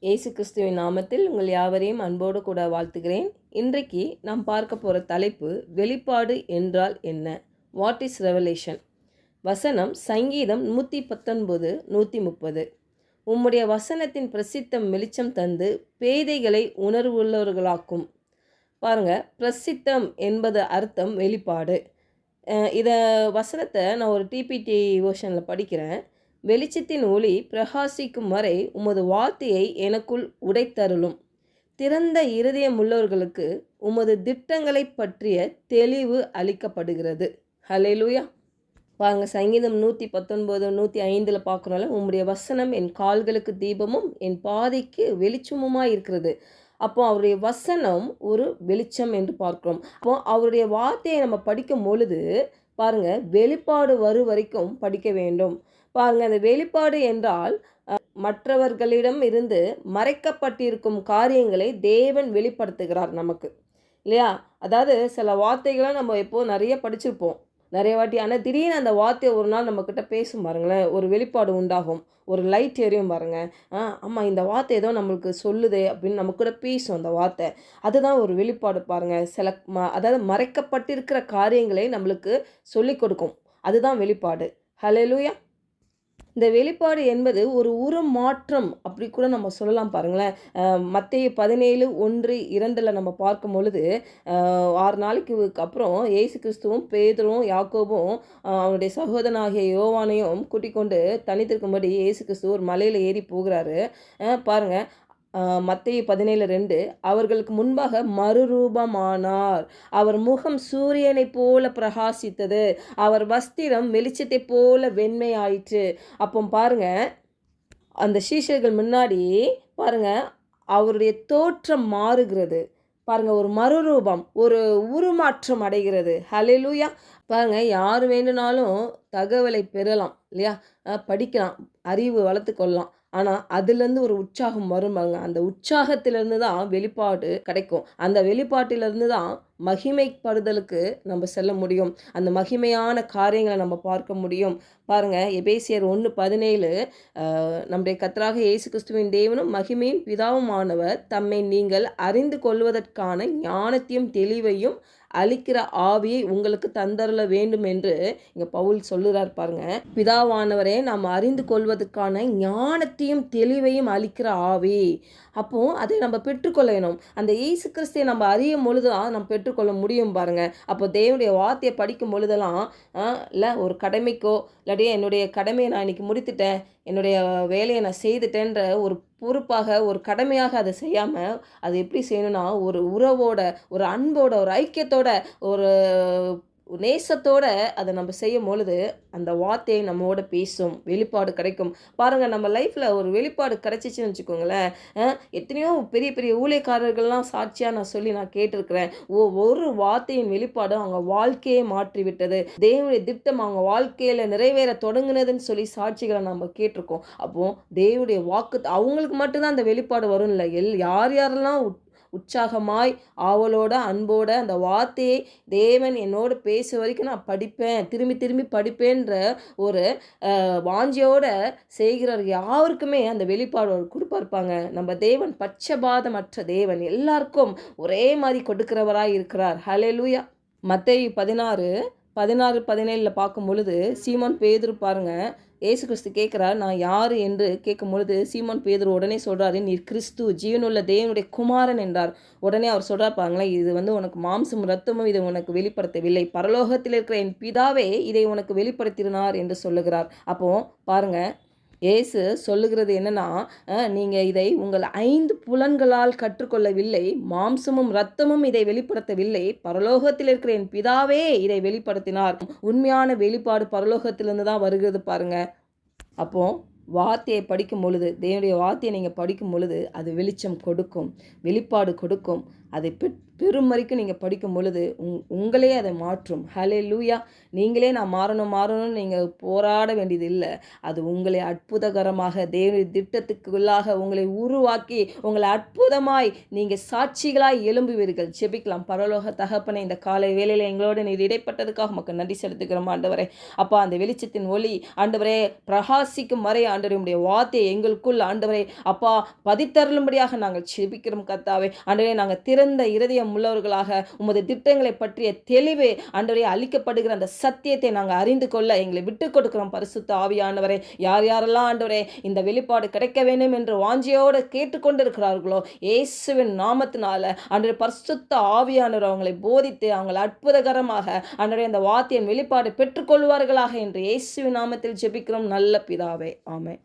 இயேசு கிறிஸ்துவின் நாமத்தில் உங்கள் யாவரையும் அன்போடு கூட வாழ்த்துகிறேன். இன்றைக்கு நாம் பார்க்க போகிற தலைப்பு வெளிப்பாடு என்றால் என்ன? What is revelation? வசனம் சங்கீதம் 119 130. உம்முடைய வசனத்தின் பிரசித்தம் வெளிச்சம் தந்து பேதைகளை உணர்வுள்ளவர்களாக்கும். பாருங்க, பிரசித்தம் என்பது அர்த்தம் வெளிப்பாடு. இதை வசனத்தை நான் ஒரு டிபிடி வெர்ஷனில் படிக்கிறேன். வெளிச்சத்தின் ஒளி பிரகாசிக்கும் வரை உமது வார்த்தையை எனக்குள் உடைத்தருளும். திறந்த இருதயம் உள்ளவர்களுக்கு உமது திட்டங்களை பற்றிய தெளிவு அளிக்கப்படுகிறது. ஹல்லேலூயா. பாருங்க, சங்கீதம் 119 105 பார்க்குறோம்ல, உம்முடைய வசனம் என் கால்களுக்கு தீபமும் என் பாதைக்கு வெளிச்சமுமாக இருக்கிறது. அப்போ அவருடைய வசனம் ஒரு வெளிச்சம் என்று பார்க்கிறோம். அப்போ அவருடைய வார்த்தையை நம்ம படிக்கும் பொழுது பாருங்க, வெளிப்பாடு வரும் வரைக்கும் படிக்க வேண்டும். பாருங்க, அந்த வெளிப்பாடு என்றால் மற்றவர்களிடம் இருந்து மறைக்கப்பட்டிருக்கும் காரியங்களை தேவன் வெளிப்படுத்துகிறார் நமக்கு, இல்லையா? அதாவது சில வார்த்தைகளை நம்ம எப்போது நிறைய படிச்சிருப்போம், நிறைய வாட்டி. ஆனால் திடீர்னு அந்த வார்த்தையை ஒரு நாள் நம்மக்கிட்ட பேசும் பாருங்களேன், ஒரு வெளிப்பாடு உண்டாகும், ஒரு லைட் எரியும் பாருங்க. ஆமாம், இந்த வார்த்தை ஏதோ நம்மளுக்கு சொல்லுதே அப்படின்னு நம்ம கூட பேசும் அந்த வார்த்தை. அதுதான் ஒரு வெளிப்பாடு பாருங்கள். சில அதாவது மறைக்கப்பட்டிருக்கிற காரியங்களை நம்மளுக்கு சொல்லி கொடுக்கும். அதுதான் வெளிப்பாடு. ஹல்லேலூயா. இந்த வெளிப்பாடு என்பது ஒரு உருமாற்றம் அப்படி கூட நம்ம சொல்லலாம் பாருங்களேன். மத்தேயு 17:1-2 நம்ம பார்க்கும் பொழுது 6 நாளைக்கு அப்புறம் இயேசு கிறிஸ்துவும் பேதுருவும் யாக்கோபும் அவனுடைய சகோதரனாகிய யோவானையும் கூட்டிக் கொண்டு தனித்திருக்கும்படி இயேசு கிறிஸ்து ஒரு மலையில் ஏறி போகிறாரு. பாருங்கள், மத்தேயு 17:2, அவர்களுக்கு முன்பாக மறுரூபமானார். அவர் முகம் சூரியனைப் போல பிரகாசித்தது, அவர் வஸ்திரம் வெளிச்சத்தைப் போல வெண்மையாயிற்று. அப்போ பாருங்க, அந்த சீஷர்கள் முன்னாடி பாருங்க அவருடைய தோற்றம் மாறுகிறது. பாருங்க, ஒரு மறுரூபம், ஒரு உருமாற்றம் அடைகிறது. ஹல்லேலூயா. பாருங்க, யார் வேண்டுனாலும் தகவலை பெறலாம், இல்லையா? படிக்கலாம், அறிவு வளர்த்து கொள்ளலாம். ஆனால் அதுலேருந்து ஒரு உற்சாகம் வரும்பாங்க. அந்த உற்சாகத்திலேருந்து தான் வெளிப்பாடு கிடைக்கும். அந்த வெளிப்பாட்டிலேருந்து தான் மகிமைப்படுதலுக்கு நம்ம செல்ல முடியும். அந்த மகிமையான காரியங்களை நம்ம பார்க்க முடியும். பாருங்கள், எபேசியர் 1:17, நம்முடைய கர்த்தராக இயேசு கிறிஸ்துவின் தேவனும் மகிமையும் பிதாவுமானவர் தம்மை நீங்கள் அறிந்து கொள்வதற்கான ஞானத்தையும் தெளிவையும் அளிக்கிற ஆவியை உங்களுக்கு தந்தருள வேண்டும் என்று இங்கே பவுல் சொல்லுறார் பாருங்க. பிதாவானவரே நாம் அறிந்து கொள்வதற்கான ஞானத்தையும் தெளிவையும் அளிக்கிற ஆவி. அப்போ அதை நம்ம பெற்றுக்கொள்ளணும். அந்த இயேசு கிறிஸ்துவை நம்ம அறியும் பொழுதுதான் நம்ம பெற்றுக்கொள்ள முடியும் பாருங்க. அப்போ தேவனுடைய வார்த்தையை படிக்கும் பொழுதெல்லாம் இல்லை ஒரு கடமைக்கோ இல்லாட்டி என்னுடைய கடமையை நான் இன்னைக்கு முடித்துட்டேன், என்னுடைய வேலையை நான் செய்துட்டேன்ற ஒரு பொறுப்பாக, ஒரு கடமையாக அதை செய்யாமல் அது எப்படி செய்யணும்னா ஒரு உறவோட, ஒரு அன்போட, ஒரு ஐக்கியத்தோட, ஒரு நேசத்தோடு அதை நம்ம செய்யும் பொழுது அந்த வார்த்தையை நம்மோட பேசும், வெளிப்பாடு கிடைக்கும். பாருங்கள், நம்ம லைஃப்பில் ஒரு வெளிப்பாடு கிடைச்சிச்சின்னு வச்சுக்கோங்களேன். எத்தனையோ பெரிய பெரிய ஊழியக்காரர்கள்லாம் சாட்சியாக நான் கேட்டிருக்கிறேன். ஒரு வார்த்தையின் வெளிப்பாடு அவங்க வாழ்க்கையை மாற்றிவிட்டது, தேவனுடைய திட்டம் அவங்க வாழ்க்கையில் நிறைவேற தொடங்குனதுன்னு சொல்லி சாட்சிகளை நம்ம கேட்டிருக்கோம். அப்போது தேவனுடைய வாக்கு அவங்களுக்கு மட்டும்தான் அந்த வெளிப்பாடு வரும் இல்லை, யார் யாரெல்லாம் உற்சாகமாய் ஆவலோட அன்போட அந்த வார்த்தையை தேவன் என்னோடு பேச வரைக்கும் நான் படிப்பேன், திரும்பி திரும்பி படிப்பேன்ற ஒரு வாஞ்சியோட செய்கிறவர் யாருக்குமே அந்த வெளிப்பாடு கொடுப்பாருப்பாங்க. நம்ம தேவன் பட்சபாதமற்ற தேவன், எல்லாருக்கும் ஒரே மாதிரி கொடுக்கிறவராய் இருக்கிறார். ஹல்லேலூயா. மத்தேயு 16:17 பார்க்கும் பொழுது சீமோன் பேதுரு பாருங்க, ஏசு கிறிஸ்து கேட்குறார், நான் யார் என்று கேட்கும் பொழுது சீமோன் பேதுரு உடனே சொல்கிறாரு, நீர் கிறிஸ்து ஜீவனுள்ள தேவனுடைய குமாரன் என்றார். உடனே அவர் சொல்கிறார் பாருங்களேன், இது உனக்கு மாம்சமும் இரத்தமும் இதை உனக்கு வெளிப்படுத்தவில்லை, பரலோகத்தில் இருக்கிற என் பிதாவே இதை உனக்கு வெளிப்படுத்தினார் என்று சொல்லுகிறார். அப்போது பாருங்கள், ஏசு சொல்லுகிறது என்னன்னா, நீங்கள் இதை உங்கள் 5 புலன்களால் கற்றுக்கொள்ளவில்லை, மாம்சமும் இரத்தமும் இதை வெளிப்படுத்தவில்லை, பரலோகத்தில் இருக்கிற என் பிதாவே இதை வெளிப்படுத்தினார். உண்மையான வெளிப்பாடு பரலோகத்திலிருந்து தான் வருகிறது பாருங்க. அப்போ வார்த்தையை படிக்கும் பொழுது, தேவனுடைய வார்த்தையை நீங்கள் படிக்கும் பொழுது அது வெளிச்சம் கொடுக்கும், வெளிப்பாடு கொடுக்கும். அதை பெரும் வரைக்கும் நீங்கள் படிக்கும் பொழுது உங்களே அதை மாற்றும். ஹல்லேலூயா. நீங்களே நான் மாறணும்னு நீங்கள் போராட வேண்டியது இல்லை. அது உங்களை அற்புதகரமாக தேவனுடைய திட்டத்துக்குள்ளாக உங்களை உருவாக்கி உங்களை அற்புதமாய் நீங்கள் சாட்சிகளாய் எழும்புவீர்கள். ஜெபிக்கலாம். பரலோக தகப்பனே, இந்த காலை வேளையில் எங்களோடு நீர் இடைப்பட்டதுக்காக உமக்கு நன்றி செலுத்துகிறோம் ஆண்டவரே. அப்பா, அந்த வெளிச்சத்தின் ஒளி ஆண்டவரே பிரகாசிக்கும் வரை ஆண்டவரே உம்முடைய வார்த்தையை எங்களுக்குள் ஆண்டவரே அப்பா பதித்தருளும்படியாக நாங்கள் ஜெபிக்கிறோம் கர்த்தாவே. ஆண்டவரே, நாங்கள் திறந்த இருதயம் உள்ளவர்களாக உமது திட்டங்களை பற்றிய தெளிவு ஆண்டவரே அளிக்கப்படுகிற அந்த சத்தியத்தை நாங்கள் அறிந்து கொள்ள எங்களை விட்டுக் கொடுக்கிறோம். பரிசுத்த ஆவியானவரே, யார் யாரெல்லாம் ஆண்டவரே இந்த வெளிப்பாடு கிடைக்க வேண்டும் என்று வாஞ்சியோடு கேட்டுக்கொண்டிருக்கிறார்களோ, இயேசுவின் நாமத்தினால ஆண்டவரே பரிசுத்த ஆவியானவர் அவங்களை போதித்து அவங்களை அற்புதகரமாக ஆண்டவரே அந்த வார்த்தையின் வெளிப்பாடு பெற்றுக்கொள்வார்களாக என்று இயேசுவின் நாமத்தில் ஜெபிக்கிறோம் நல்ல பிதாவே. ஆமென்.